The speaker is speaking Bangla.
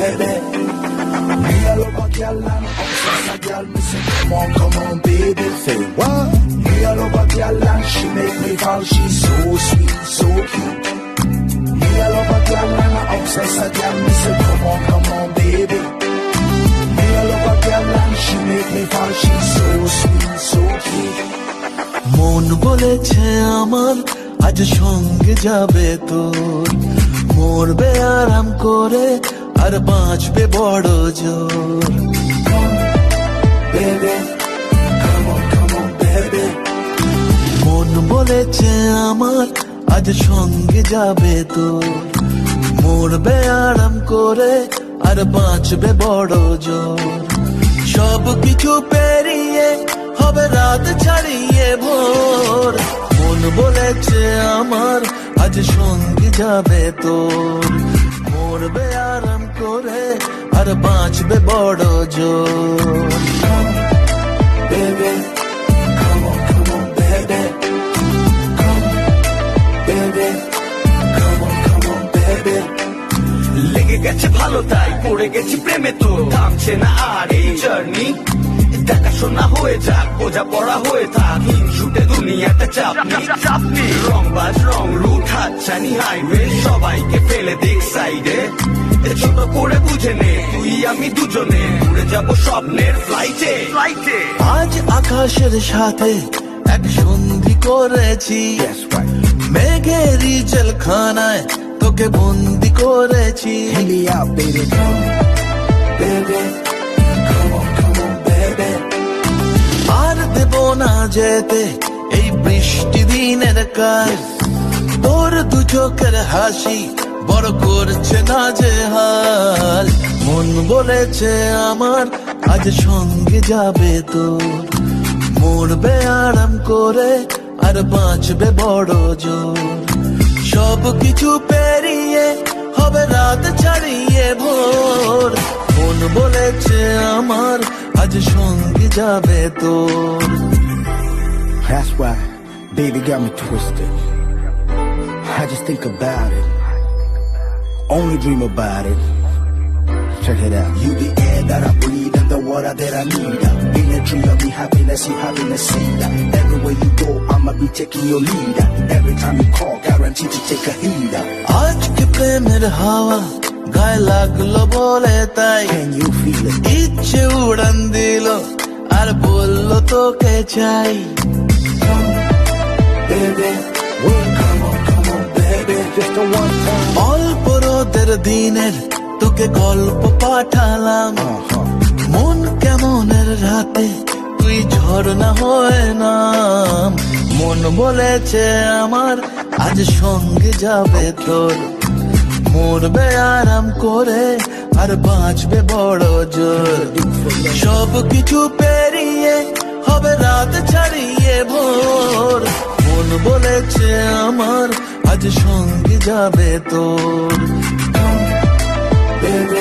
baby. Me a love a girl and obsess a girl. Me say, come on, baby. Say what? Me a love a girl and she make me fall. She's so sweet, so cute. Me a love a girl and I obsess a girl. Me say, come on, baby. Me a love a girl and she make me fall. She's so sweet, so cute. মন বলেছে আমার আজ সঙ্গে যাবে তোর, মরবে আরাম করে আর বাঁচবে বড় জোর। Baby, come on, baby. মন বলেছে আমার আজ সঙ্গে যাবে তোর, মরবে আরাম করে আর বাঁচবে বড় জোর। সব কিছু পেরিয়ে হবে রাত ছাড়িয়ে ভোর, মন বলেছে আমার আজ সঙ্গে যাবে তোর, মরবে আরাম করে আর বাঁচবে বড় জোর। Baby, come on, baby. Baby, come on, baby. লেগে গেছে ভালো তাই পড়ে গেছি প্রেমে, তো থামছে না আর এই জার্নি। দেখাশোনা হয়ে যাক, বোঝা পড়া হয়ে থাক, হিংসুটে দুনিয়াতে চাপনি। রংবাজ রং রুট হাতছানি হাইওয়ে, সবাইকে ফেলে দেখ সাইডে। ছোট করে বুঝে নে তুই আমি দুজনে উড়ে যাব স্বপ্নের ফ্লাইটে। আজ আকাশের সাথে এক সন্ধি করেছি, মেঘেরই জেলখানায় তোকে বন্দি করেছি। Hang me out, baby. Baby, come on, baby. আর দেব না যেতে এই বৃষ্টি দিনের কাজ, তোর দু চোখের হাসি বড় করছে না যে হাল। মন বলেছে আমার আজ সঙ্গে যাবে তোর, মরবে আরাম করে আর বাঁচবে বড় জোর। সব কিছু পেরিয়ে হবে রাত ছাড়িয়ে ভোর, মন বলেছে আমার আজ সঙ্গে যাবে তোর। That's why, baby got me twisted. I just think about it, only dream about it. Check it out. You the air that I breathe and the water that I need. In a tree of me happiness, you happiness seed. Everywhere you go, I'ma be taking your lead. Every time you call, guaranteed to take a heed. আজকে প্রেমের হাওয়া গায়ে লাগলো বলে তাই, Can you feel it? ইচ্ছে উড়ান দিল আর বললো তোকে চাই। Baby, come on, baby. Just the one time. অল্প রোদের দিনের তোকে গল্প পাঠালাম, মন কেমনের রাতে তুই ঝর্ণা হয়ে নাম। মন বলেছে আমার আজ সঙ্গে যাবে তোর, মরবে আরাম করে আর বাঁচবে বড় জোর। সব কিছু পেরিয়ে হবে রাত ছাড়িয়ে ভোর, মন বলেছে আমার আজ সঙ্গে যাবে তোর। Baby,